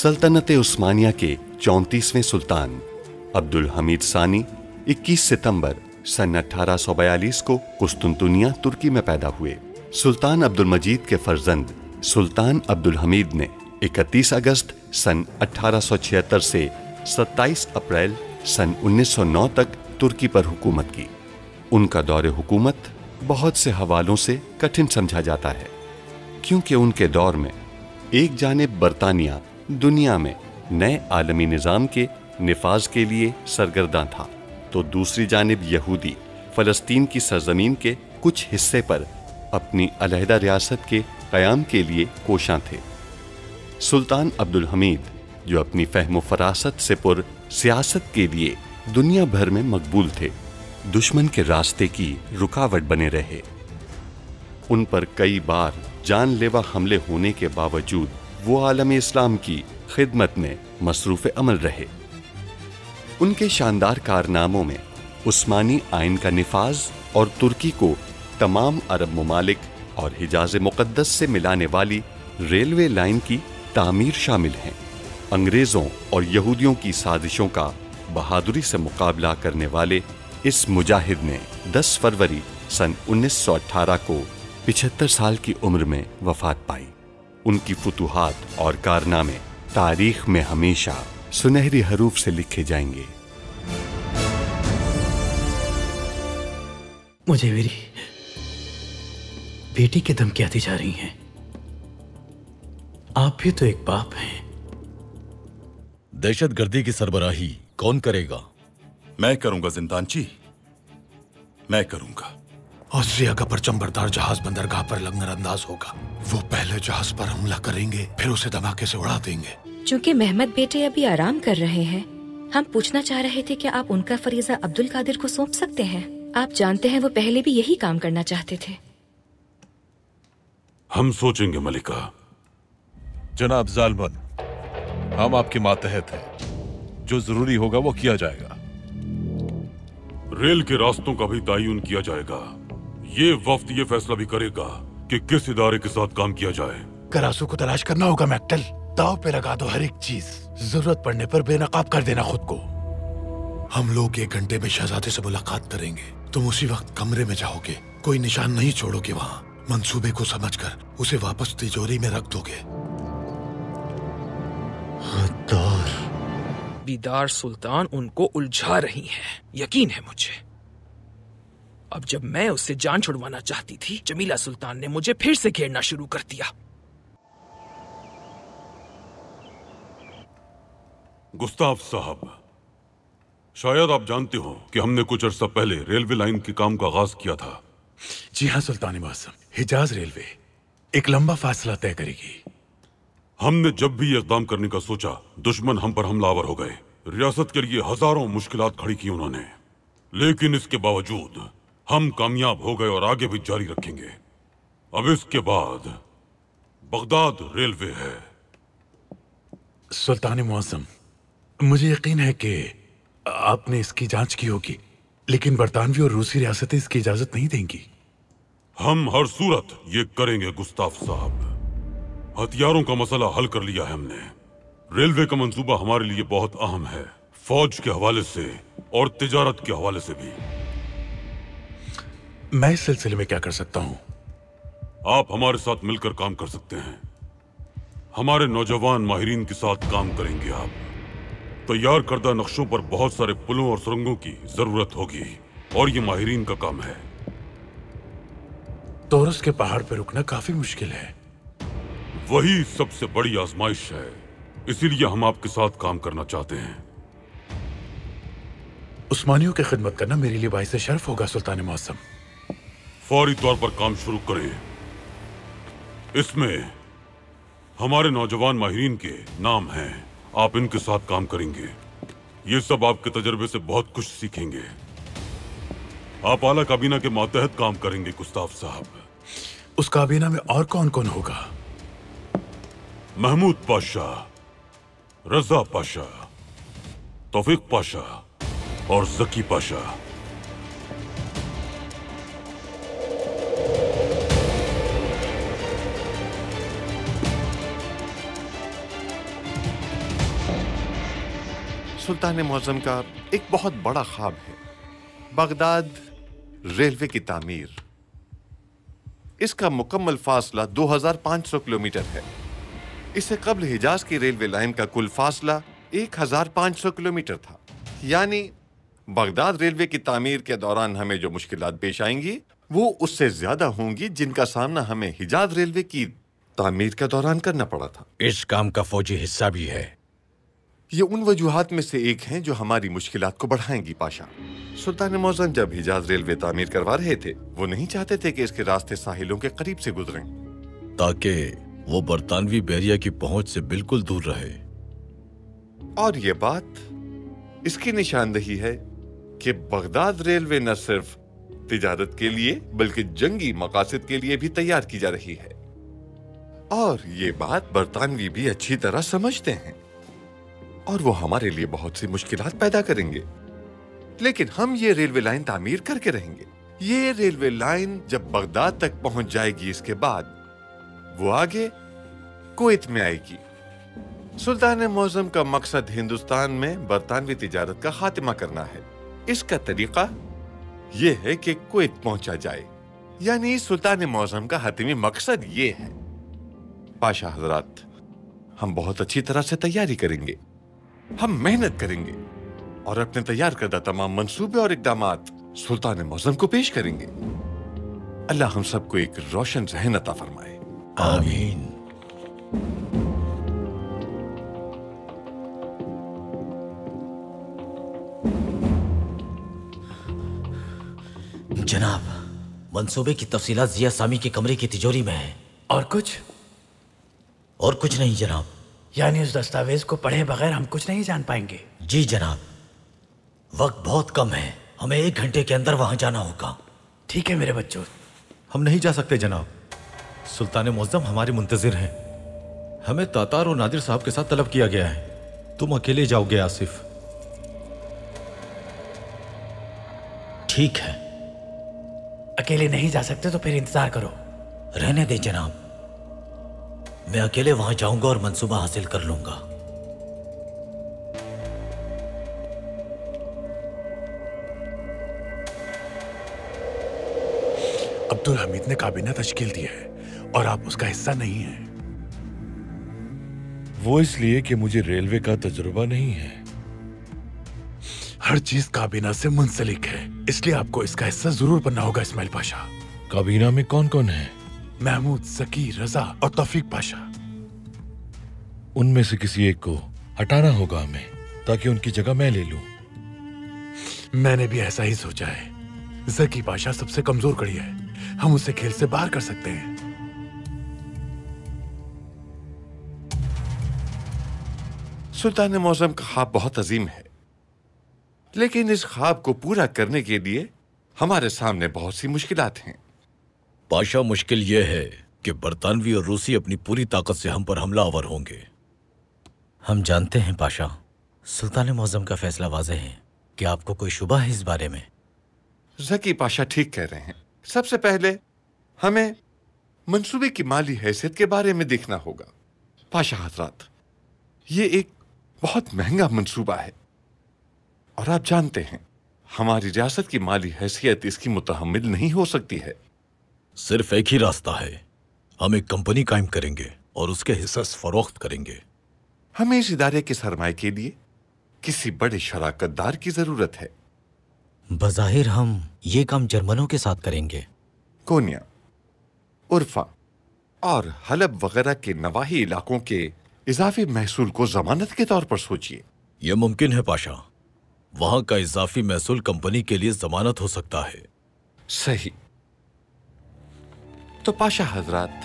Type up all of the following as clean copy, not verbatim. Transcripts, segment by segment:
सल्तनत उस्मानिया के 34वें सुल्तान अब्दुल हमीद सानी 21 सितंबर सन 1842 को कुस्तुनतुनिया तुर्की में पैदा हुए। सुल्तान अब्दुल मजीद के फर्जंद सुल्तान अब्दुल हमीद ने 31 अगस्त सन 1876 से 27 अप्रैल सन 1909 तक तुर्की पर हुकूमत की। उनका दौरे हुकूमत बहुत से हवालों से कठिन समझा जाता है, क्योंकि उनके दौर में एक जानिब बरतानिया दुनिया में नए आलमी निज़ाम के निफाज के लिए सरगर्दा था, तो दूसरी जानिब यहूदी फ़लस्तीन की सरजमीन के कुछ हिस्से पर अपनी अलहदा रियासत के क़याम के लिए कोशां थे। सुल्तान अब्दुल हमीद, जो अपनी फ़हम फ़रासत से पुर सियासत के लिए दुनिया भर में मकबूल थे, दुश्मन के रास्ते की रुकावट बने रहे। उन पर कई बार जानलेवा हमले होने के बावजूद वो आलम इस्लाम की खिदमत में मसरूफ़ अमल रहे। उनके शानदार कारनामों में उस्मानी आइन का निफाज और तुर्की को तमाम अरब ममालिक और हिजाज़ मुक़द्दस से मिलाने वाली रेलवे लाइन की तामीर शामिल हैं। अंग्रेज़ों और यहूदियों की साजिशों का बहादुरी से मुकाबला करने वाले इस मुजाहिद ने 10 फरवरी सन 1918 को 75 साल की उम्र में वफात पाई। उनकी फुतूहात और कारनामे तारीख में हमेशा सुनहरी हरूफ से लिखे जाएंगे। मुझे मेरी बेटी की धमकियां दी जा रही हैं। आप भी तो एक बाप हैं। दहशतगर्दी की सरबराही कौन करेगा? मैं करूंगा जिंदानची, मैं करूंगा। ऑस्ट्रिया का परचम-बरदार जहाज बंदरगाह पर लंगरअंदाज होगा। वो पहले जहाज पर हमला करेंगे, फिर उसे धमाके से उड़ा देंगे। चूंकि मेहमद बेटे अभी आराम कर रहे हैं, हम पूछना चाह रहे थे कि आप उनका फरीजा अब्दुल कादिर को सौंप सकते हैं। आप जानते हैं वो पहले भी यही काम करना चाहते थे। हम सोचेंगे मलिका। जनाब जालमन, हम आपके मातहत हैं। जो जरूरी होगा वो किया जाएगा। रेल के रास्तों का भी तयन किया जाएगा। ये वफ्द ये फैसला भी करेगा कि किस इदारे के साथ काम किया जाए। करासू को तलाश करना होगा मैक्टल। दाव पे लगा दो हर एक चीज। जरूरत पड़ने पर बेनकाब कर देना खुद को। हम लोग 1 घंटे में शहजादे से मुलाकात करेंगे। तुम उसी वक्त कमरे में जाओगे। कोई निशान नहीं छोड़ोगे वहाँ। मंसूबे को समझकर उसे वापस तिजोरी में रख दोगे। बीदार सुल्तान उनको उलझा रही हैं, यकीन है मुझे। अब जब मैं उससे जान छुड़वाना चाहती थी, जमीला सुल्तान ने मुझे फिर से घेरना शुरू कर दिया। गुस्ताफ साहब, शायद आप जानते हो कि हमने कुछ अर्सा पहले रेलवे लाइन के काम का आगाज किया था। जी हाँ सुल्तान मौसम, हिजाज रेलवे एक लंबा फासला तय करेगी। हमने जब भी इक़दाम करने का सोचा, दुश्मन हम पर हमलावर हो गए। रियासत के लिए हजारों मुश्किलात खड़ी की उन्होंने, लेकिन इसके बावजूद हम कामयाब हो गए और आगे भी जारी रखेंगे। अब इसके बाद बगदाद रेलवे है। सुल्तान मौसम, मुझे यकीन है कि आपने इसकी जांच की होगी, लेकिन बरतानवी और रूसी रियासतें इसकी इजाजत नहीं देंगी। हम हर सूरत ये करेंगे गुस्ताफ साहब। हथियारों का मसला हल कर लिया है हमने। रेलवे का मंसूबा हमारे लिए बहुत अहम है, फौज के हवाले से और तिजारत के हवाले से भी। मैं इस सिलसिले में क्या कर सकता हूं? आप हमारे साथ मिलकर काम कर सकते हैं। हमारे नौजवान माहिरीन के साथ काम करेंगे आप। तैयार करदा नक्शों पर बहुत सारे पुलों और सुरंगों की जरूरत होगी और ये माहिरीन का काम है। तोरस के पहाड़ पर रुकना काफी मुश्किल है। वही सबसे बड़ी आजमाइश है, इसीलिए हम आपके साथ काम करना चाहते हैं। उस्मानियों की खिदमत करना मेरे लिए बाइस शर्फ होगा सुल्तान मौसम। फौरी तौर पर काम शुरू करें। इसमें हमारे नौजवान माहिरीन के नाम हैं। आप इनके साथ काम करेंगे। ये सब आपके तजर्बे से बहुत कुछ सीखेंगे। आप आला काबीना के मातहत काम करेंगे गुस्ताफ साहब। उस काबीना में और कौन कौन होगा? महमूद पाशा, रजा पाशा, तौफीक पाशा और जकी पाशा। सुल्तान मुअज्जम का एक बहुत बड़ा ख्वाब है, बगदाद रेलवे की तामीर। इसका मुकम्मल फासला 2500 किलोमीटर है। इससे कबल हिजाज की रेलवे लाइन का कुल फासला 1500 किलोमीटर था। यानी बगदाद रेलवे की तामीर के दौरान हमें जो मुश्किलात पेश आएंगी वो उससे ज्यादा होंगी जिनका सामना हमें हिजाज रेलवे की तामीर के दौरान करना पड़ा था। इस काम का फौजी हिस्सा भी है। ये उन वजूहात में से एक हैं जो हमारी मुश्किलात को बढ़ाएंगी पाशा। सुल्तान मुअज्जम जब हिजाज रेलवे तामीर करवा रहे थे वो नहीं चाहते थे कि इसके रास्ते साहिलों के करीब से गुजरें, ताकि वो बरतानवी बहरिया की पहुंच से बिल्कुल दूर रहे। और ये बात इसकी निशानदही है कि बगदाद रेलवे न सिर्फ तिजारत के लिए बल्कि जंगी मकासद के लिए भी तैयार की जा रही है। और ये बात बरतानवी भी अच्छी तरह समझते हैं और वो हमारे लिए बहुत सी मुश्किलात पैदा करेंगे, लेकिन हम ये रेलवे लाइन तामीर करके रहेंगे। ये रेलवे लाइन जब बगदाद तक पहुंच जाएगी, इसके बाद वो आगे कुवैत में आएगी। सुल्तान मुअज्जम का मकसद हिंदुस्तान में बरतानवी तिजारत का खात्मा करना है। इसका तरीका यह है कि कुवैत पहुंचा जाए, यानी सुल्तान मुअज्जम का हतमी मकसद ये है। पाशा हजरात, हम बहुत अच्छी तरह से तैयारी करेंगे, हम मेहनत करेंगे और अपने तैयार करदा तमाम मंसूबे और इक़दामात सुल्तान मुअज्जम को पेश करेंगे। अल्लाह हम सबको एक रोशन ज़हन अता फरमाए। आमीन। जनाब, मंसूबे की तफसीलात जिया सामी के कमरे की तिजोरी में है। और कुछ? और कुछ नहीं जनाब। यानी उस दस्तावेज को पढ़े बगैर हम कुछ नहीं जान पाएंगे? जी जनाब, वक्त बहुत कम है, हमें 1 घंटे के अंदर वहां जाना होगा। ठीक है मेरे बच्चों। हम नहीं जा सकते जनाब, सुल्तान मुअज्जम हमारे मुंतजिर हैं। हमें तातार और नादिर साहब के साथ तलब किया गया है। तुम अकेले जाओगे आसिफ? ठीक है। अकेले नहीं जा सकते तो फिर इंतजार करो। रहने दे जनाब, मैं अकेले वहां जाऊंगा और मंसूबा हासिल कर लूंगा। अब्दुल हमीद ने काबीना तश्कील दी है और आप उसका हिस्सा नहीं हैं। वो इसलिए कि मुझे रेलवे का तजुर्बा नहीं है। हर चीज काबीना से मुंसलिक है, इसलिए आपको इसका हिस्सा जरूर बनना होगा इस्माइल पाशा। काबीना में कौन कौन है? महमूद, सकी, रजा और तौफीक पाशा। उनमें से किसी एक को हटाना होगा हमें, ताकि उनकी जगह मैं ले लूं। मैंने भी ऐसा ही सोचा है। जकी पाशा सबसे कमजोर कड़ी है, हम उसे खेल से बाहर कर सकते हैं। सुल्तान मुअज्जम का ख्वाब बहुत अजीम है, लेकिन इस ख्वाब को पूरा करने के लिए हमारे सामने बहुत सी मुश्किलात हैं। पाशा, मुश्किल यह है कि बरतानवी और रूसी अपनी पूरी ताकत से हम पर हमलावर होंगे। हम जानते हैं पाशा, सुल्तान मुअज्जम का फैसला वाज़ेह है। क्या आपको कोई शुबा है इस बारे में? जकी पाशा ठीक कह रहे हैं। सबसे पहले हमें मंसूबे की माली हैसियत के बारे में देखना होगा। पाशा हजरात, ये एक बहुत महंगा मंसूबा है और आप जानते हैं हमारी रियासत की माली हैसियत इसकी मुतहम्मिल नहीं हो सकती है। सिर्फ एक ही रास्ता है, हम एक कंपनी कायम करेंगे और उसके हिस्से फरोख्त करेंगे। हमें इस इदारे के सरमाए के लिए किसी बड़े शराकतदार की जरूरत है। बज़ाहिर हम ये काम जर्मनों के साथ करेंगे। कोनिया, उर्फा और हलब वगैरह के नवाही इलाकों के इजाफी महसूल को जमानत के तौर पर सोचिए। यह मुमकिन है पाशा, वहां का इजाफी महसूल कंपनी के लिए जमानत हो सकता है। सही। तो पाशा हजरात,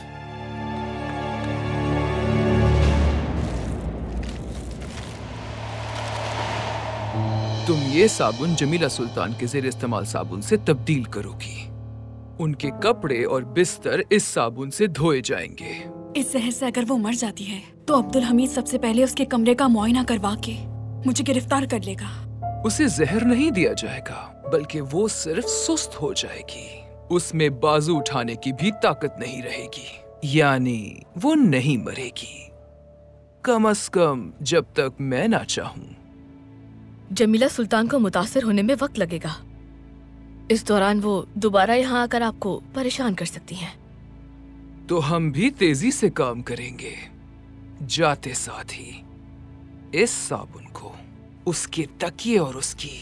तुम ये साबुन जमीला सुल्तान के ज़ेर इस्तेमाल साबुन से तब्दील करोगी। उनके कपड़े और बिस्तर इस साबुन से धोए जाएंगे। इस जहर से अगर वो मर जाती है तो अब्दुल हमीद सबसे पहले उसके कमरे का मुआयना करवा के मुझे गिरफ्तार कर लेगा। उसे जहर नहीं दिया जाएगा, बल्कि वो सिर्फ सुस्त हो जाएगी। उसमें बाजू उठाने की भी ताकत नहीं रहेगी, यानी वो नहीं मरेगी। कम से कम जब तक मैं ना चाहूं। जमीला सुल्तान को मुतासिर होने में वक्त लगेगा। इस दौरान वो दोबारा यहाँ आकर आपको परेशान कर सकती हैं। तो हम भी तेजी से काम करेंगे। जाते साथ ही इस साबुन को उसके तकिए और उसकी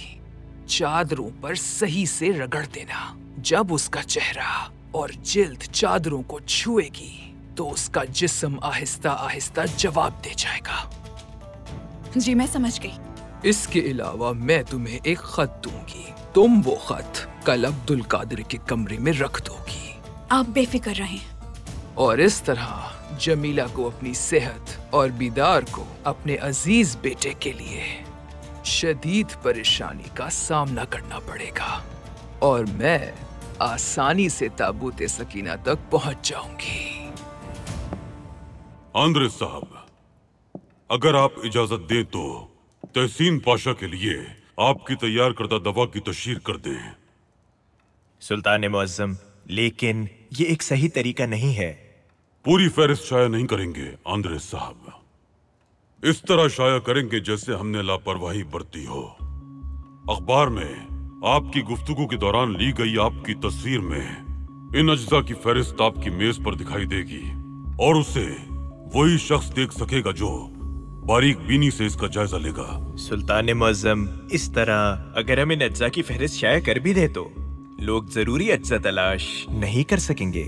चादरों पर सही से रगड़ देना। जब उसका चेहरा और जिल्द चादरों को छुएगी तो उसका जिस्म आहिस्ता आहिस्ता जवाब दे जाएगा। जी मैं समझ गई। इसके अलावा मैं तुम्हें एक खत दूंगी। तुम वो खत कल अब्दुल कादिर के कमरे में रख दोगी। आप बेफिक्र रहें। और इस तरह जमीला को अपनी सेहत और बीदार को अपने अजीज बेटे के लिए शदीद परेशानी का सामना करना पड़ेगा और मैं आसानी से ताबूत सकीना तक पहुंच जाऊंगी। आंद्रे साहब, अगर आप इजाजत दें तो तहसीन पाशा के लिए आपकी तैयार करदा दवा की तशहीर कर दें। सुल्तान मुअज्जम, लेकिन ये एक सही तरीका नहीं है। पूरी फहरिस्त शाया नहीं करेंगे आंद्रे साहब। इस तरह शाया करेंगे जैसे हमने लापरवाही बरती हो। अखबार में आपकी गुफ्तगू के दौरान ली गई आपकी तस्वीर में इन अज्जा की फहरिस्त आपकी मेज पर दिखाई देगी और उसे वही शख्स देख सकेगा जो बारीक बीनी से इसका जायजा लेगा। सुल्तान मुअज्जम, इस तरह अगर हम इन अज्जा की फहरिस्त शाया कर भी दे तो लोग जरूरी अज्जा तलाश नहीं कर सकेंगे।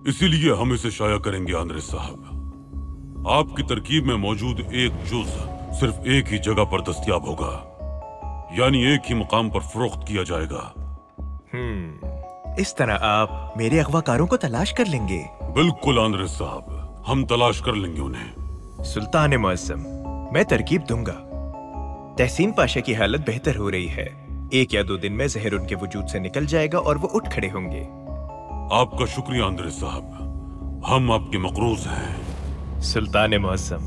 इसीलिए हम इसे शाया करेंगे आंद्रे साहब। आपकी तरकीब में मौजूद एक जुज सिर्फ एक ही जगह पर दस्तयाब होगा, यानी एक ही मुकाम पर फरोख्त किया जाएगा। इस तरह आप मेरे अगवाकारों को तलाश कर लेंगे। बिल्कुल आंद्रे साहब, हम तलाश कर लेंगे उन्हें। सुल्तान मुअज्जम, मैं तरकीब दूंगा। तहसीन पाशा की हालत बेहतर हो रही है। 1 या 2 दिन में जहर उनके वजूद से निकल जाएगा और वो उठ खड़े होंगे। आपका शुक्रिया आंद्रे साहब, हम आपके मकरूज हैं। सुल्तान मुअज्जम,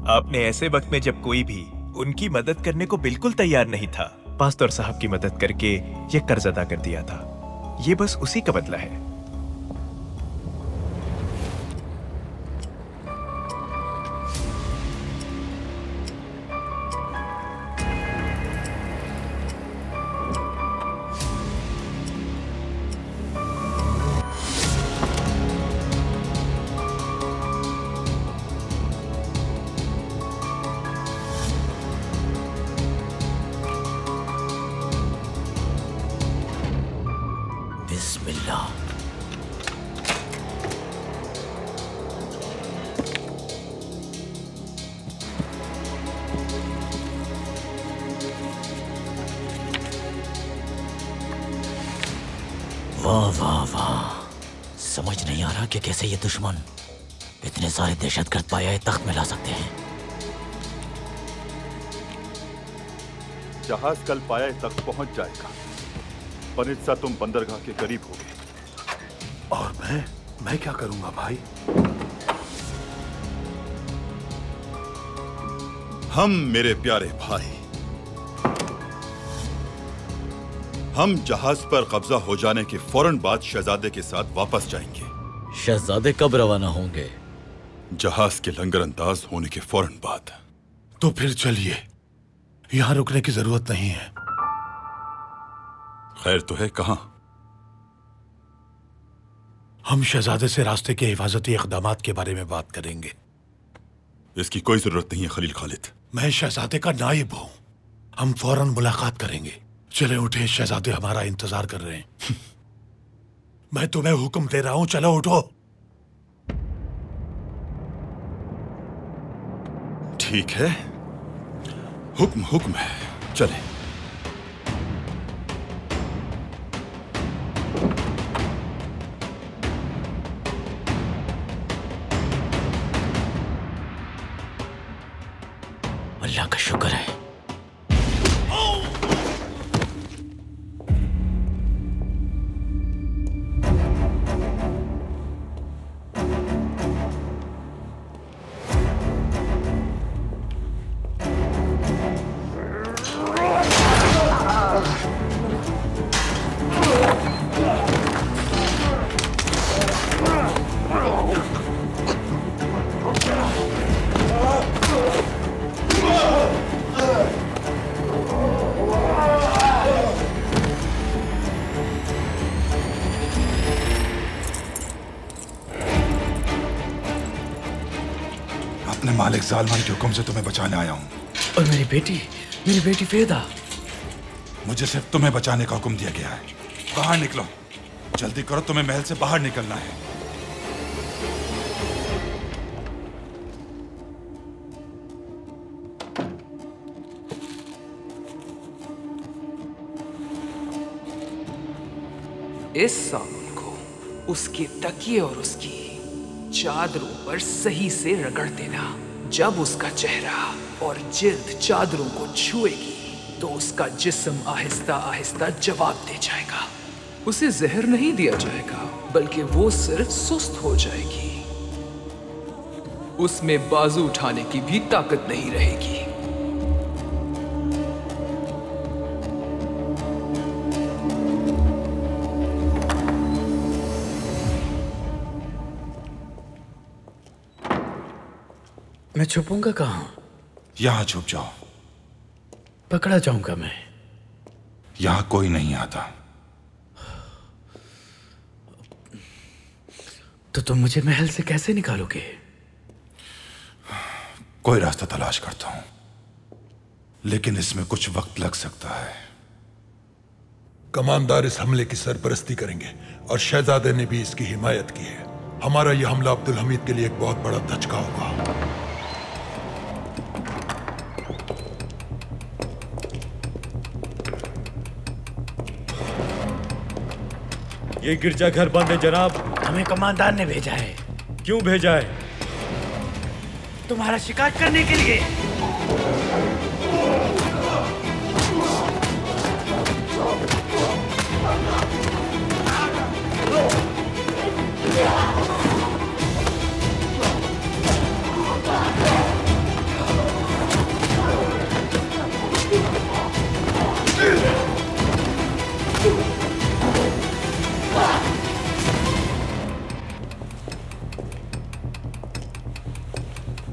आपने ऐसे वक्त में जब कोई भी उनकी मदद करने को बिल्कुल तैयार नहीं था, पास्तौर साहब की मदद करके ये कर्ज अदा कर दिया था। ये बस उसी का बदला है। वाह वाह वाह, समझ नहीं आ रहा कि कैसे ये दुश्मन इतने सारे दहशतगर्द पाया तख्त में ला सकते हैं। जहाज कल पाया तक पहुंच जाएगा। पनित्सा, तुम बंदरगाह के करीब होगे। और मैं क्या करूंगा भाई? हम, मेरे प्यारे भाई, हम जहाज पर कब्जा हो जाने के फौरन बाद शहजादे के साथ वापस जाएंगे। शहजादे कब रवाना होंगे? जहाज के लंगर अंदाज होने के फौरन बाद। तो फिर चलिए, यहां रुकने की जरूरत नहीं है। खैर तो है कहां? हम शहजादे से रास्ते के हिफाजती इक़दामात के बारे में बात करेंगे। इसकी कोई जरूरत नहीं है खलील खालिद। मैं शहजादे का नाइब हूं। हम फौरन मुलाकात करेंगे। चले उठे, शहजादे हमारा इंतजार कर रहे हैं। मैं तुम्हें हुक्म दे रहा हूं, चलो उठो। ठीक है, हुक्म है, चले। अल्लाह का शुक्र है। अपने मालिक जालमान के हुक्म से तुम्हें बचाने आया हूँ। और मेरी बेटी फेदा। मुझे सिर्फ तुम्हें बचाने का हुक्म दिया गया है। बाहर निकलो, जल्दी करो, तुम्हें महल से बाहर निकलना है। इस साबुन को उसके तकिए और उसकी चादरों पर सही से रगड़ देना। जब उसका चेहरा और जिल्द चादरों को छुएगी तो उसका जिस्म आहिस्ता आहिस्ता जवाब दे जाएगा। उसे जहर नहीं दिया जाएगा, बल्कि वो सिर्फ सुस्त हो जाएगी। उसमें बाजू उठाने की भी ताकत नहीं रहेगी। मैं छुपूंगा कहाँ? यहां छुप जाओ। पकड़ा जाऊंगा मैं। यहां कोई नहीं आता। तो तुम मुझे महल से कैसे निकालोगे? कोई रास्ता तलाश करता हूं, लेकिन इसमें कुछ वक्त लग सकता है। कमांडर इस हमले की सरपरस्ती करेंगे और शहजादे ने भी इसकी हिमायत की है। हमारा यह हमला अब्दुल हमीद के लिए एक बहुत बड़ा धचका होगा। ये गिरजाघर बंद है जनाब। हमें कमांडर ने भेजा है। क्यों भेजा है? तुम्हारा शिकार करने के लिए।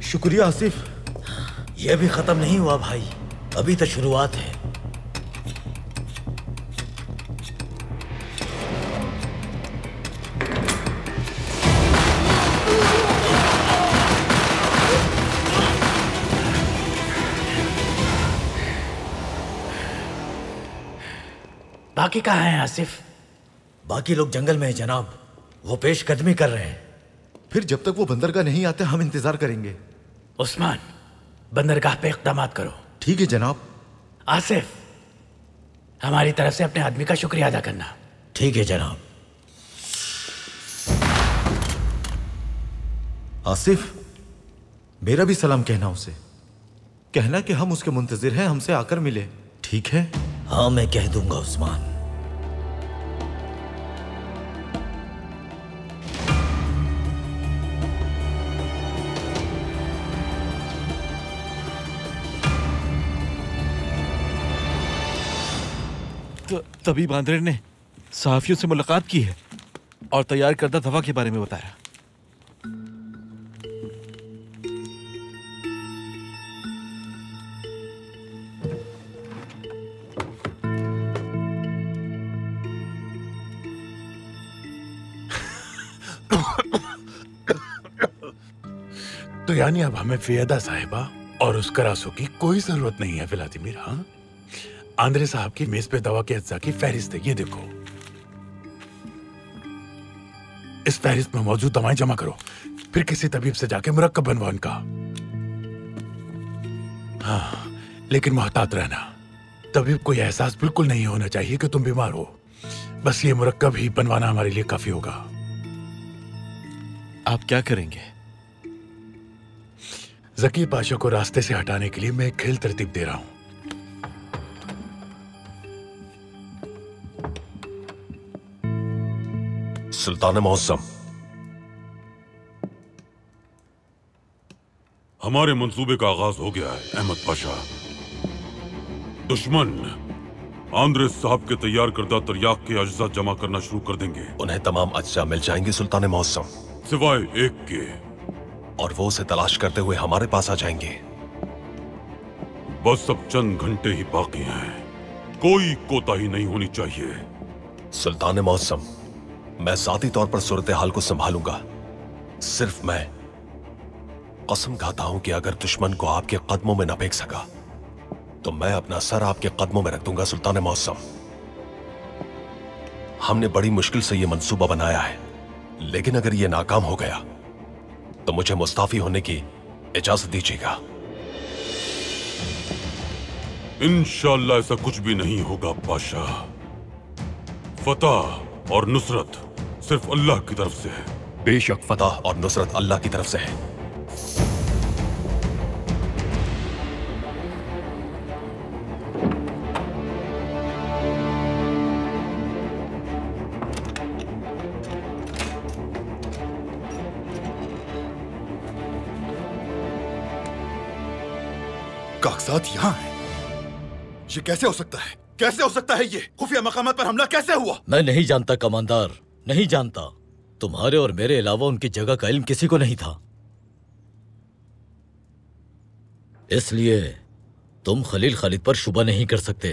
शुक्रिया आसिफ। यह भी खत्म नहीं हुआ भाई, अभी तो शुरुआत है। बाकी कहाँ हैं आसिफ? बाकी लोग जंगल में हैं जनाब, वो पेशकदमी कर रहे हैं। फिर जब तक वो बंदरगाह नहीं आते हम इंतजार करेंगे। उस्मान, बंदरगाह पे इक़दाम करो। ठीक है जनाब। आसिफ, हमारी तरफ से अपने आदमी का शुक्रिया अदा करना। ठीक है जनाब। आसिफ, मेरा भी सलाम कहना उसे। कहना कि हम उसके मुंतजिर हैं, हमसे आकर मिले। ठीक है? हाँ, मैं कह दूंगा उस्मान। तभी बांद्रे ने सहाफियों से मुलाकात की है और तैयार करदा दवा के बारे में बताया। तो यानी अब हमें फियदा साहिबा और उस करासू की कोई जरूरत नहीं है व्लादिमीर। हाँ, आंद्रे साहब की मेज पे दवा के अज्जा की फहरिस्त है, ये देखो। इस फहरिस्त में मौजूद दवाएं जमा करो, फिर किसी तबीब से जाके मुरक्कब बनवाओ इनका। हाँ, लेकिन मोहतात रहना। तबीब को यह एहसास बिल्कुल नहीं होना चाहिए कि तुम बीमार हो। बस ये मुरक्कब ही बनवाना हमारे लिए काफी होगा। आप क्या करेंगे? जकी पाशा को रास्ते से हटाने के लिए मैं एक खेल तरतीब दे रहा हूं। सुल्तान मौसम, हमारे मंसूबे का आगाज हो गया है अहमद पाशा। दुश्मन आंद्रे साहब के तैयार करदा तरियाक के अज्जा जमा करना शुरू कर देंगे। उन्हें तमाम अज्जा मिल जाएंगे सुल्तान मौसम, सिवाय एक के, और वो उसे तलाश करते हुए हमारे पास आ जाएंगे। बस अब चंद घंटे ही बाकी हैं, कोई कोताही नहीं होनी चाहिए। सुल्तान मौसम, मैं जाती तौर पर सूरत हाल को संभालूंगा। सिर्फ मैं कसम खाता हूं कि अगर दुश्मन को आपके कदमों में न फेंक सका तो मैं अपना सर आपके कदमों में रख दूंगा सुल्तान मौसम। हमने बड़ी मुश्किल से यह मंसूबा बनाया है, लेकिन अगर यह नाकाम हो गया तो मुझे मुस्ताफी होने की इजाजत दीजिएगा। इंशाअल्लाह ऐसा कुछ भी नहीं होगा बादशाह। फतह और नुसरत सिर्फ अल्लाह की तरफ से है। बेशक फतह और नुसरत अल्लाह की तरफ से है। कागजात यहाँ हैं। ये कैसे हो सकता है? कैसे हो सकता है? ये खुफिया मकामात पर हमला कैसे हुआ? मैं नहीं जानता कमांडर, नहीं जानता। तुम्हारे और मेरे अलावा उनकी जगह का इल्म किसी को नहीं था, इसलिए तुम खलील खालिद पर शुबा नहीं कर सकते।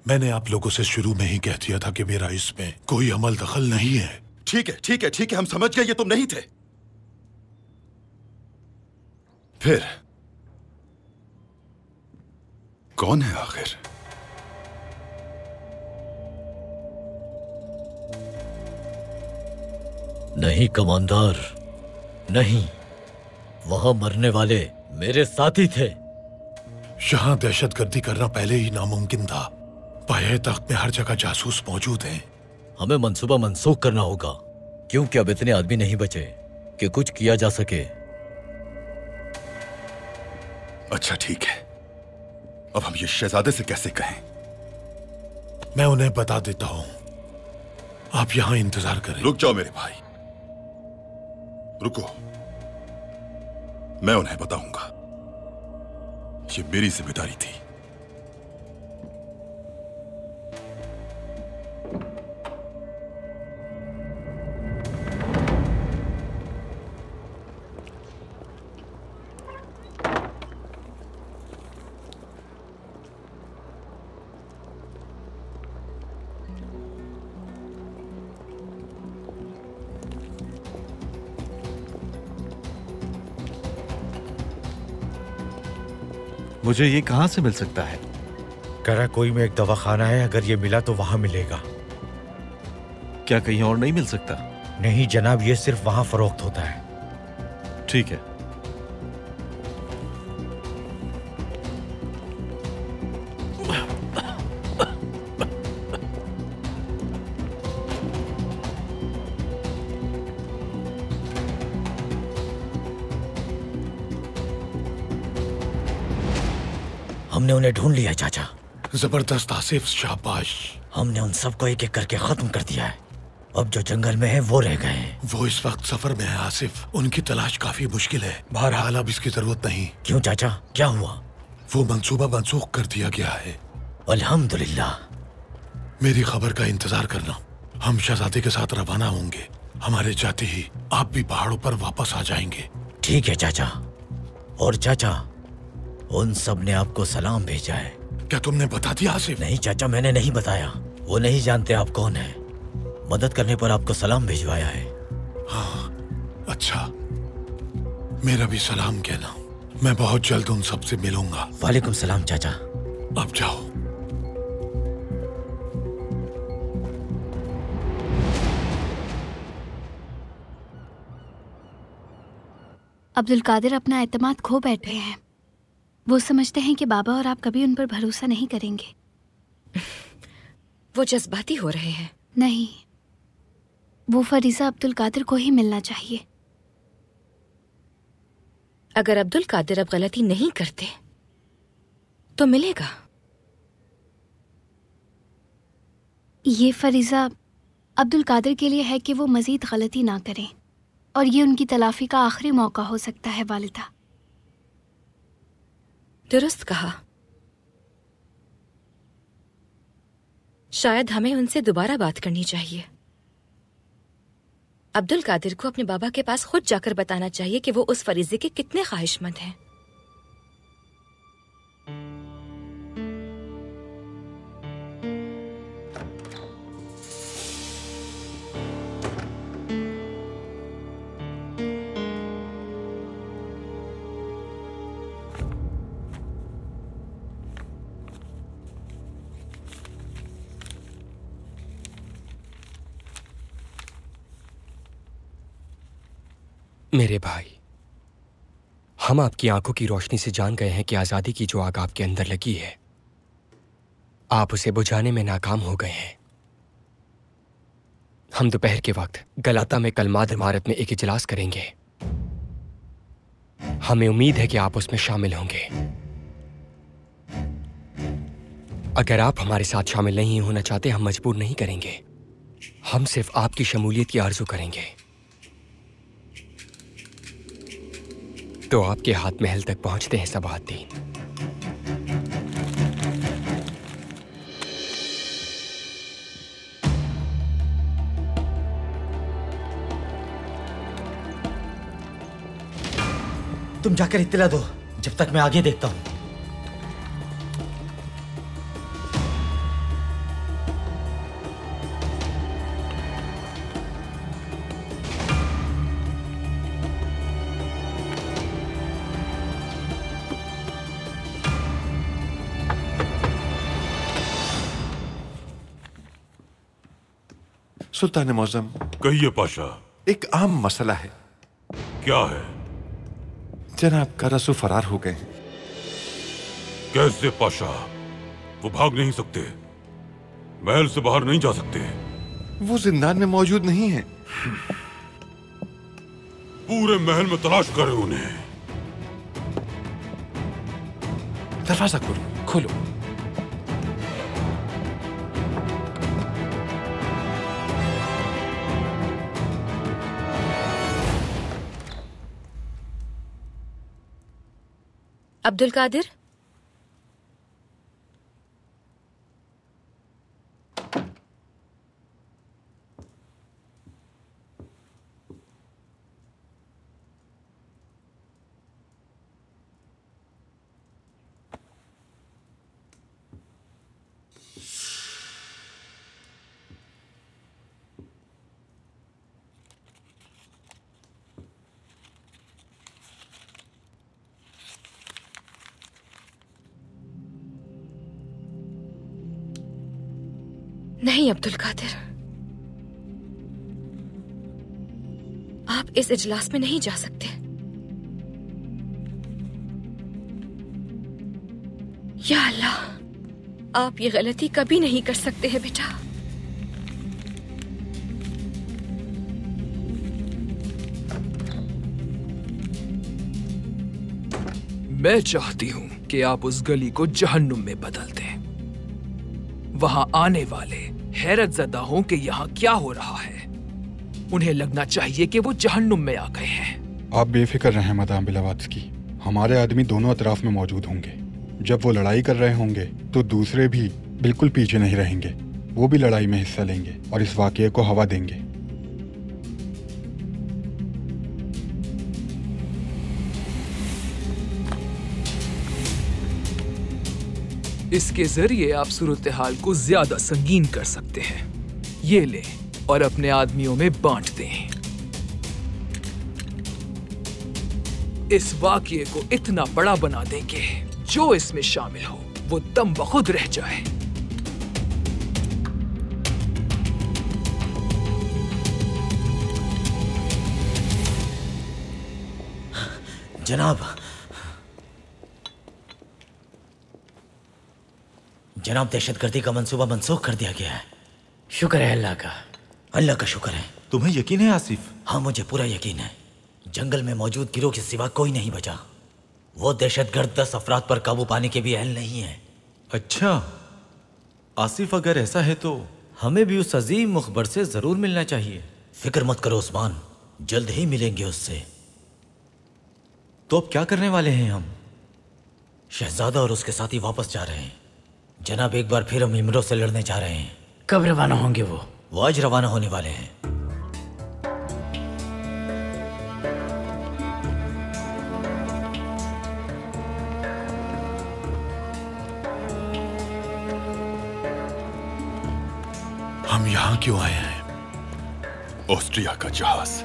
मैंने आप लोगों से शुरू में ही कह दिया था कि मेरा इसमें कोई अमल दखल नहीं है। ठीक है, ठीक है, ठीक है, हम समझ गए ये तुम नहीं थे। फिर कौन है आखिर? नहीं कमांडर, नहीं। वहां मरने वाले मेरे साथी थे। यहाँ दहशतगर्दी करना पहले ही नामुमकिन था। पाये तख्त में हर जगह जासूस मौजूद हैं। हमें मंसूबा मंसूख करना होगा, क्योंकि अब इतने आदमी नहीं बचे कि कुछ किया जा सके। अच्छा ठीक है, अब हम ये शहजादे से कैसे कहें? मैं उन्हें बता देता हूं, आप यहां इंतजार करें। रुक जाओ मेरे भाई, रुको। मैं उन्हें बताऊंगा, ये मेरी जिम्मेदारी थी। मुझे ये कहां से मिल सकता है? कराकोई में एक दवाखाना है, अगर ये मिला तो वहां मिलेगा। क्या कहीं और नहीं मिल सकता? नहीं जनाब, ये सिर्फ वहां फरोख्त होता है। ठीक है। हमने उन्हें ढूंढ लिया चाचा। जबरदस्त आसिफ, शाबाश। हमने उन सबको एक एक करके खत्म कर दिया है। अब जो जंगल में है वो रह गए हैं। वो इस वक्त सफर में है आसिफ, उनकी तलाश काफी मुश्किल है। बहरहाल अब इसकी जरूरत नहीं। क्यों चाचा, क्या हुआ? वो मंसूबा मंसूख कर दिया गया है। अल्हम्दुलिल्लाह। मेरी खबर का इंतजार करना। हम शहजादे के साथ रवाना होंगे। हमारे जाते ही आप भी पहाड़ों पर वापस आ जाएंगे। ठीक है चाचा। और चाचा, उन सब ने आपको सलाम भेजा है। क्या तुमने बता दिया आसिफ? नहीं चाचा, मैंने नहीं बताया। वो नहीं जानते आप कौन है। मदद करने पर आपको सलाम भिजवाया है। हाँ, अच्छा। मेरा भी सलाम कहना। मैं बहुत जल्द उन सब से मिलूंगा। वालेकुम सलाम चाचा। अब जाओ। अब्दुल कादिर अपना एतमाद खो बैठे हैं। वो समझते हैं कि बाबा और आप कभी उन पर भरोसा नहीं करेंगे। वो जज्बाती हो रहे हैं। नहीं, वो फरीजा अब्दुल कादिर को ही मिलना चाहिए। अगर अब्दुल कादिर अब गलती नहीं करते तो मिलेगा। ये फरीजा अब्दुल कादिर के लिए है कि वो मजीद गलती ना करें, और ये उनकी तलाफी का आखिरी मौका हो सकता है वालिदा। दुरुस्त कहा। शायद हमें उनसे दोबारा बात करनी चाहिए। अब्दुल कादिर को अपने बाबा के पास खुद जाकर बताना चाहिए कि वो उस फरीजे के कितने ख्वाहिशमंद हैं। मेरे भाई, हम आपकी आंखों की रोशनी से जान गए हैं कि आजादी की जो आग आपके अंदर लगी है, आप उसे बुझाने में नाकाम हो गए हैं। हम दोपहर के वक्त गलाता में कलमाद इमारत में एक इजलास करेंगे। हमें उम्मीद है कि आप उसमें शामिल होंगे। अगर आप हमारे साथ शामिल नहीं होना चाहते, हम मजबूर नहीं करेंगे। हम सिर्फ आपकी शमूलियत की आरजू करेंगे। तो आपके हाथ महल तक पहुंचते हैं सबाहद्दीन। तुम जाकर इत्तला दो, जब तक मैं आगे देखता हूं। सुल्तान मौजम। कहिए पाशा। एक आम मसला है। क्या है? जनाब का रसू फरार हो गए। कैसे पाशा? वो भाग नहीं सकते, महल से बाहर नहीं जा सकते। वो जिंदान में मौजूद नहीं है। पूरे महल में तलाश करें उन्हें। दरवाजा खोलो। अब्दुल कादिर, नहीं अब्दुल कादिर, आप इस इजलास में नहीं जा सकते। या अल्लाह, आप ये गलती कभी नहीं कर सकते हैं बेटा। मैं चाहती हूं कि आप उस गली को जहन्नुम में बदल दें। वहां आने वाले हैरत ज़दा हों कि यहाँ क्या हो रहा है। उन्हें लगना चाहिए कि वो जहन्नुम में आ गए हैं। आप बेफिक्र रहें मदाम बिलावात्स्की, हमारे आदमी दोनों अतराफ में मौजूद होंगे। जब वो लड़ाई कर रहे होंगे तो दूसरे भी बिल्कुल पीछे नहीं रहेंगे। वो भी लड़ाई में हिस्सा लेंगे और इस वाकये को हवा देंगे। इसके जरिए आप सूरत हाल को ज्यादा संगीन कर सकते हैं। ये ले और अपने आदमियों में बांट दें। इस वाकये को इतना बड़ा बना दें कि जो इसमें शामिल हो वो दम बखुद रह जाए। जनाब, दहशतगर्दी का मंसूबा मनसूख कर दिया गया है। शुक्र है अल्लाह का। अल्लाह का शुक्र है। तुम्हें यकीन है आसिफ? हाँ, मुझे पूरा यकीन है। जंगल में मौजूद गिरोह के सिवा कोई नहीं बचा। वो दहशतगर्द 10 अफराद पर काबू पाने के भी अहल नहीं है। अच्छा आसिफ, अगर ऐसा है तो हमें भी उस अजीम मुखबर से जरूर मिलना चाहिए। फिक्र मत करो उस्मान, जल्द ही मिलेंगे उससे। तो अब क्या करने वाले हैं हम? शहजादा और उसके साथी वापस जा रहे हैं। जनाब, एक बार फिर हम इमरों से लड़ने जा रहे हैं। कब रवाना होंगे वो? आज रवाना होने वाले हैं। हम यहाँ क्यों आए हैं? ऑस्ट्रिया का जहाज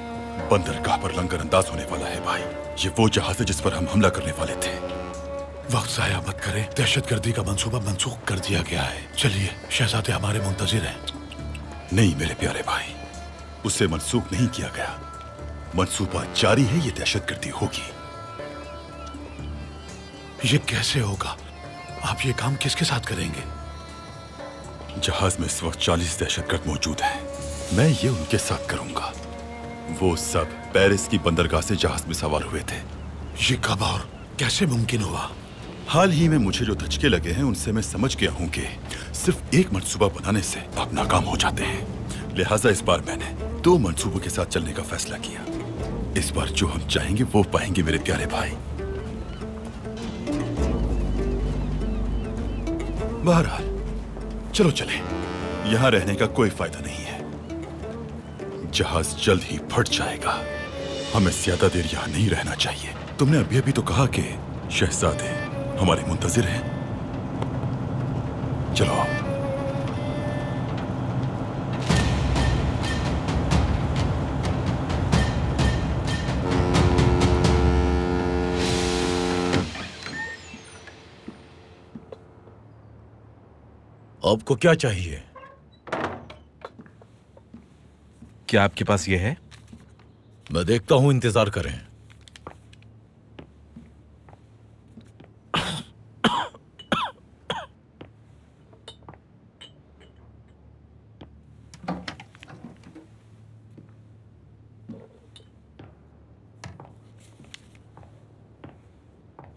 बंदरगाह पर लंगर अंदाज होने वाला है भाई। ये वो जहाज है जिस पर हम हमला करने वाले थे। वक्त जाया मत करें, दहशतगर्दी का मंसूबा मंसूख कर दिया गया है। चलिए, शहजादे हमारे मुंतजिर हैं। नहीं मेरे प्यारे भाई, उसे मंसूख नहीं किया गया। मंसूबा जारी है, ये दहशतगर्दी होगी। ये कैसे होगा? आप ये काम किसके साथ करेंगे? जहाज में इस वक्त 40 दहशतगर्द मौजूद हैं। मैं ये उनके साथ करूंगा। वो सब पेरिस की बंदरगाह से जहाज में सवार हुए थे। ये कब और कैसे मुमकिन हुआ? हाल ही में मुझे जो धचके लगे हैं उनसे मैं समझ गया हूं कि सिर्फ एक मंसूबा बनाने से आप नाकाम हो जाते हैं। लिहाजा इस बार मैंने 2 मंसूबों के साथ चलने का फैसला किया। इस बार जो हम चाहेंगे वो पाएंगे मेरे प्यारे भाई। बहरहाल चलो चले, यहां रहने का कोई फायदा नहीं है। जहाज जल्द ही फट जाएगा। हमें ज्यादा देर यहां नहीं रहना चाहिए। तुमने अभी तो कहा कि शहजादे हमारे मुंतजिर हैं। चलो आपको क्या चाहिए? क्या आपके पास ये है? मैं देखता हूं, इंतजार करें।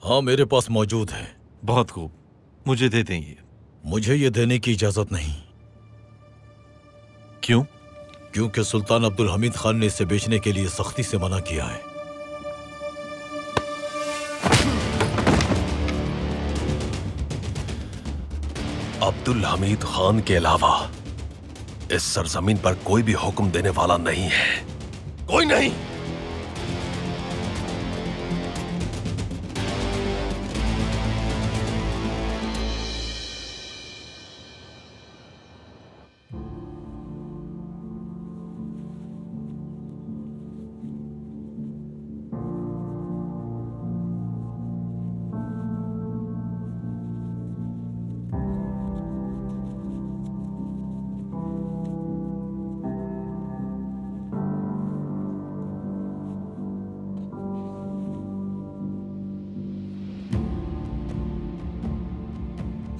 हाँ, मेरे पास मौजूद है। बहुत खूब, मुझे दे दें ये। मुझे ये देने की इजाजत नहीं। क्यों? क्योंकि सुल्तान अब्दुल हमीद खान ने इसे बेचने के लिए सख्ती से मना किया है। अब्दुल हमीद खान के अलावा इस सरजमीन पर कोई भी हुक्म देने वाला नहीं है। कोई नहीं।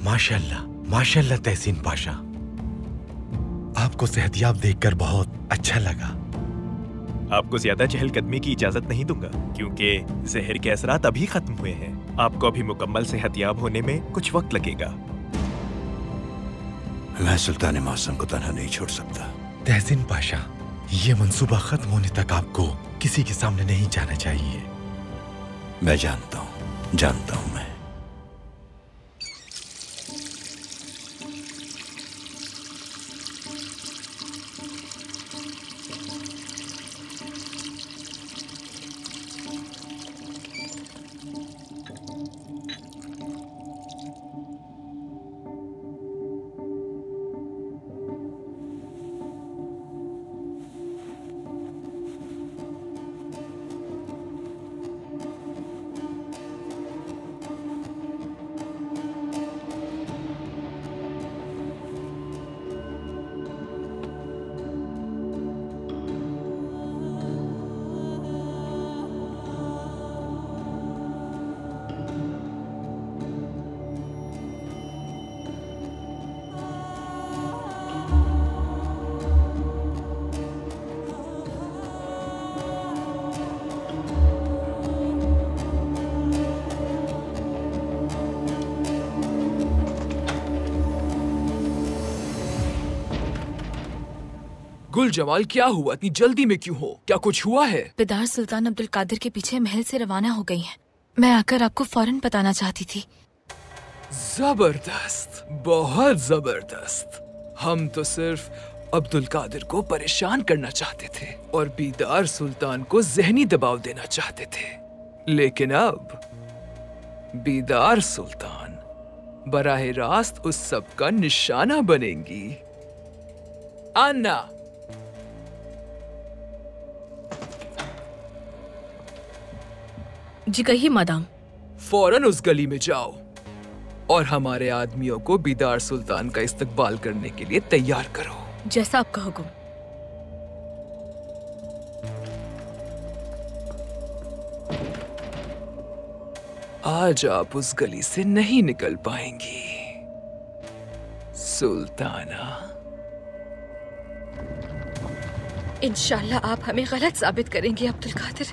माशाल्लाह, माशाल्लाह तहसीन पाशा, आपको सेहतियाब देखकर बहुत अच्छा लगा। आपको ज्यादा चहलकदमी की इजाजत नहीं दूंगा, क्योंकि जहर के असरात अभी खत्म हुए हैं। आपको अभी मुकम्मल सेहतियाब होने में कुछ वक्त लगेगा। मैं सुल्तान मौसम को तन्हा नहीं छोड़ सकता। तहसीन पाशा, ये मंसूबा खत्म होने तक आपको किसी के सामने नहीं जाना चाहिए। मैं जानता हूं मैं। गुल जमाल, क्या हुआ? इतनी जल्दी में क्यों हो? क्या कुछ हुआ है? बेदार सुल्तान अब्दुल कादिर के पीछे महल से रवाना हो गई हैं। मैं आकर आपको फौरन बताना चाहती थी। जबरदस्त, बहुत जबरदस्त। हम तो सिर्फ अब्दुल कादिर को परेशान करना चाहते थे और बीदार सुल्तान को जहनी दबाव देना चाहते थे, लेकिन अब बीदार सुल्तान बराह रास्त उस सब का निशाना बनेंगी। अन्ना, जी कहिए मादाम। फौरन उस गली में जाओ और हमारे आदमियों को बीदार सुल्तान का इस्तकबाल करने के लिए तैयार करो। जैसा आपका हुक्म। आज आप उस गली से नहीं निकल पाएंगी सुल्ताना। इंशाल्लाह आप हमें गलत साबित करेंगे अब्दुल कादिर।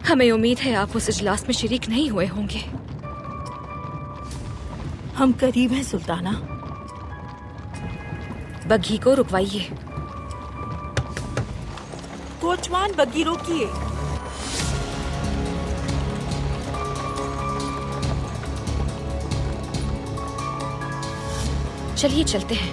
हमें उम्मीद है आप उस इजलास में शरीक नहीं हुए होंगे। हम करीब हैं सुल्ताना। बग्घी को रुकवाइए। कोचवान, बग्घी रोकिए। चलिए चलते हैं।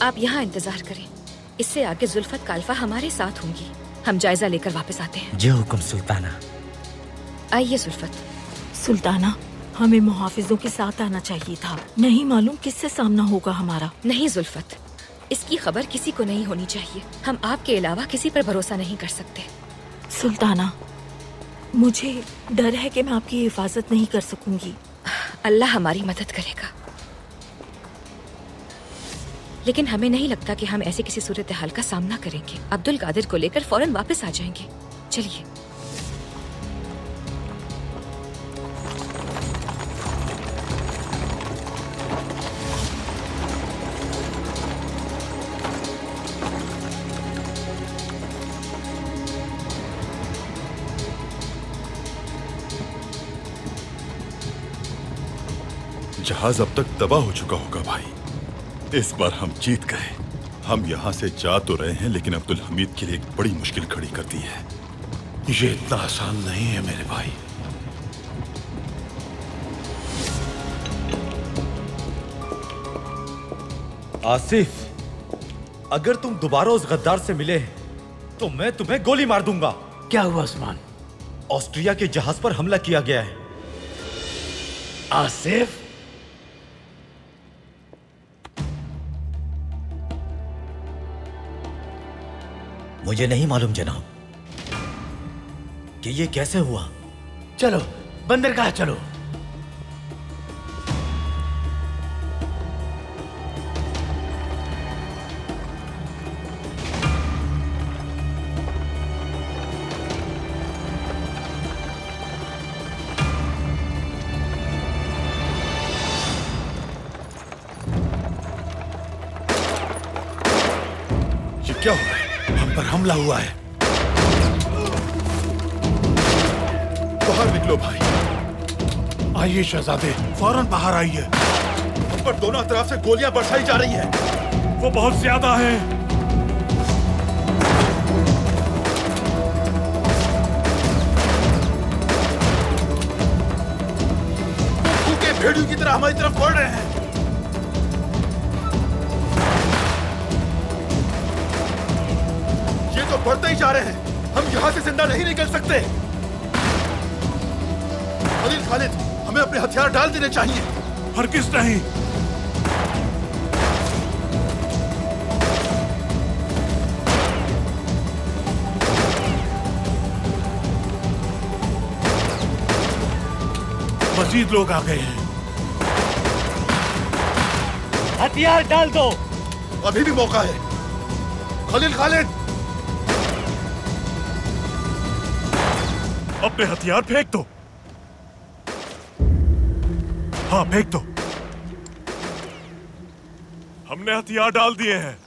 आप यहाँ इंतजार करें। इससे आगे जुल्फत काल्फा हमारे साथ होंगी। हम जायजा लेकर वापस आते हैं। जो हुक्म सुल्ताना। आइए जुल्फत। सुल्ताना, हमें मुहाफिजों के साथ आना चाहिए था। नहीं मालूम किससे सामना होगा हमारा। नहीं जुल्फत, इसकी खबर किसी को नहीं होनी चाहिए। हम आपके अलावा किसी पर भरोसा नहीं कर सकते। सुल्ताना, मुझे डर है कि मैं आपकी हिफाजत नहीं कर सकूंगी। अल्लाह हमारी मदद करेगा, लेकिन हमें नहीं लगता कि हम ऐसे किसी सूरत हाल का सामना करेंगे। अब्दुल कादिर को लेकर फौरन वापस आ जाएंगे। चलिए। जहाज अब तक तबाह हो चुका होगा भाई। इस बार हम जीत गए। हम यहाँ से जा तो रहे हैं, लेकिन अब्दुल हमीद के लिए एक बड़ी मुश्किल खड़ी कर दी है। ये इतना आसान नहीं है मेरे भाई। आसिफ, अगर तुम दोबारा उस गद्दार से मिले तो मैं तुम्हें गोली मार दूंगा। क्या हुआ उस्मान? ऑस्ट्रिया के जहाज पर हमला किया गया है। आसिफ, मुझे नहीं मालूम जनाब कि ये कैसे हुआ। चलो बंदरगाह चलो। ये क्या हुआ है? हम पर हमला हुआ है। बाहर निकलो भाई। आइए शहजादे, फौरन बाहर आइए। हम पर दोनों तरफ से गोलियां बरसाई जा रही हैं। वो बहुत ज्यादा है। भूखे भेड़ियों की तरह हमारी तरफ बढ़ रहे हैं। ये तो बढ़ते ही जा रहे हैं। हम यहाँ से जिंदा नहीं निकल सकते। खालिद, हमें अपने हथियार डाल देने चाहिए। हरगिज़ नहीं। मजीद लोग आ गए हैं। हथियार डाल दो। अभी भी मौका है। खालिद, अपने हथियार फेंक दो। हाँ, फेंक दो। हमने हथियार डाल दिए हैं।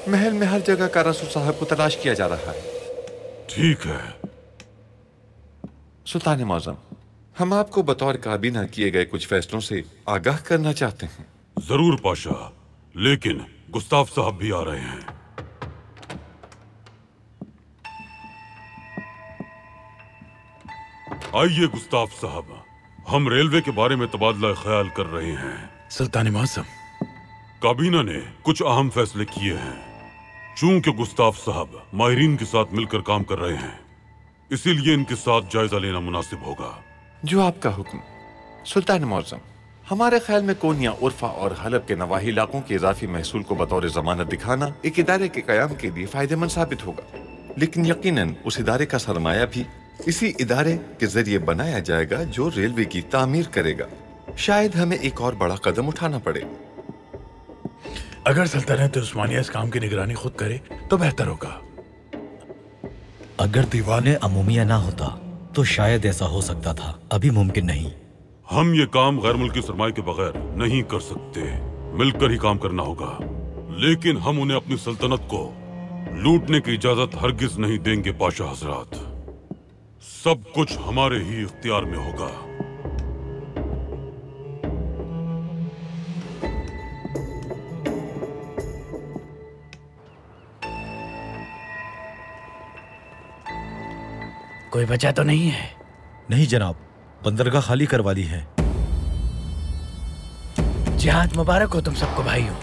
महल में हर जगह का रसूल साहब को तलाश किया जा रहा है। ठीक है, सुल्तान मौज़म, हम आपको बतौर काबीना किए गए कुछ फैसलों से आगाह करना चाहते हैं। जरूर पाशा, लेकिन गुस्ताफ साहब भी आ रहे हैं। आइए गुस्ताफ साहब, हम रेलवे के बारे में तबादला ख्याल कर रहे हैं। सुल्तान मौज़म, काबीना ने कुछ अहम फैसले किए हैं। चूंकि गुस्ताफ साहब माहिरीन के साथ मिलकर काम कर रहे हैं, इसीलिए इनके साथ जायजा लेना मुनासिब होगा। जो आपका हुक्म। सुल्तान मौज़म, हमारे ख्याल में कोनिया, उर्फा और हलब के नवाही इलाकों के इजाफी महसूल को बतौर जमानत दिखाना एक इदारे के कयाम के लिए फायदेमंद साबित होगा, लेकिन यकीनन उस इदारे का सरमाया भी इसी इदारे के जरिए बनाया जाएगा जो रेलवे की तामीर करेगा। शायद हमें एक और बड़ा कदम उठाना पड़े। अगर सल्तनत उस्मानिया इस काम की निगरानी खुद करे तो बेहतर होगा। अगर दीवाने अमूमिया ना होता तो शायद ऐसा हो सकता था, अभी मुमकिन नहीं। हम ये काम गैर मुल्की सरमाए के बगैर नहीं कर सकते, मिलकर ही काम करना होगा। लेकिन हम उन्हें अपनी सल्तनत को लूटने की इजाजत हरगिज नहीं देंगे पाशा हजरात। सब कुछ हमारे ही इख्तियार में होगा। कोई बचा तो नहीं है? नहीं जनाब, बंदरगाह खाली करवा ली है। जिहाद मुबारक हो तुम सबको भाइयों।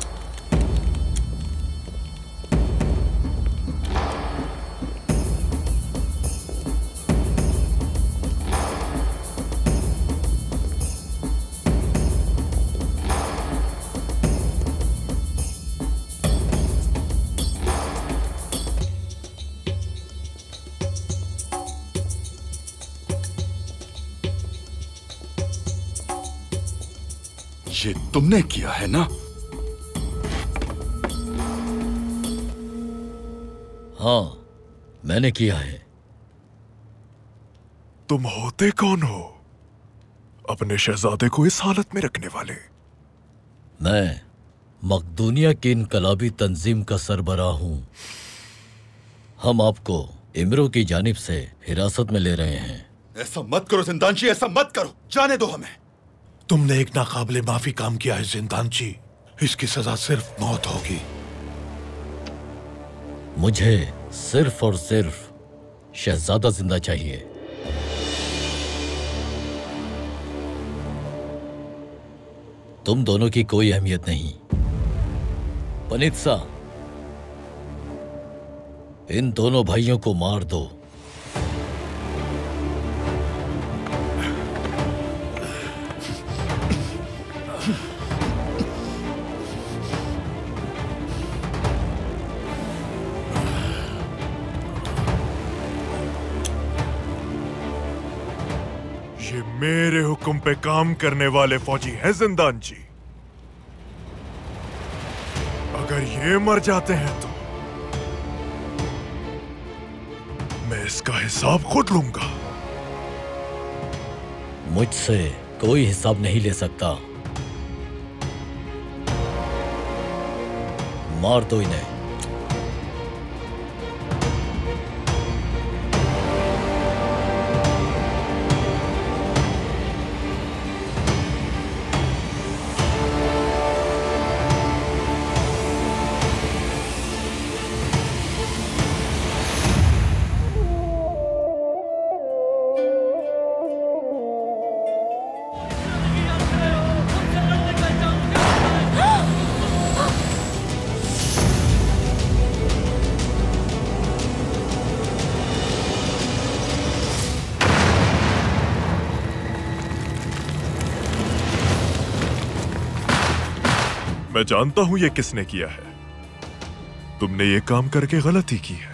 ये तुमने किया है ना? हाँ, मैंने किया है। तुम होते कौन हो अपने शहजादे को इस हालत में रखने वाले? मैं मकदूनिया की इनकलाबी तंजीम का सरबराह हूं। हम आपको इमरो की जानिब से हिरासत में ले रहे हैं। ऐसा मत करो जिंदानची, ऐसा मत करो, जाने दो हमें। तुमने एक नाकाबिले माफी काम किया है जिंदानची, इसकी सजा सिर्फ मौत होगी। मुझे सिर्फ और सिर्फ शहजादा जिंदा चाहिए। तुम दोनों की कोई अहमियत नहीं। पनित्सा, इन दोनों भाइयों को मार दो। ये मेरे हुक्म पे काम करने वाले फौजी हैं जिंदान जी। अगर ये मर जाते हैं तो मैं इसका हिसाब खुद लूंगा। मुझसे कोई हिसाब नहीं ले सकता। मार दो इन्हें। मैं जानता हूं ये किसने किया है। तुमने ये काम करके गलती की है।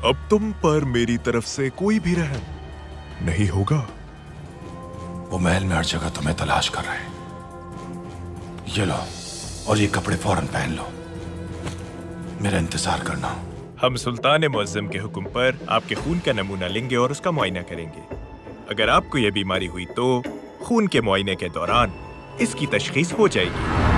अब तुम पर मेरी तरफ से कोई भी रहम नहीं होगा। वो महल में हर जगह तुम्हें तलाश कर रहे हैं। ये लो, और ये कपड़े फौरन पहन लो। मेरा इंतजार करना। हम सुल्तान मुअज्जम के हुक्म पर आपके खून का नमूना लेंगे और उसका मुआयना करेंगे। अगर आपको यह बीमारी हुई तो खून के मुआयने के दौरान इसकी तशखीस हो जाएगी।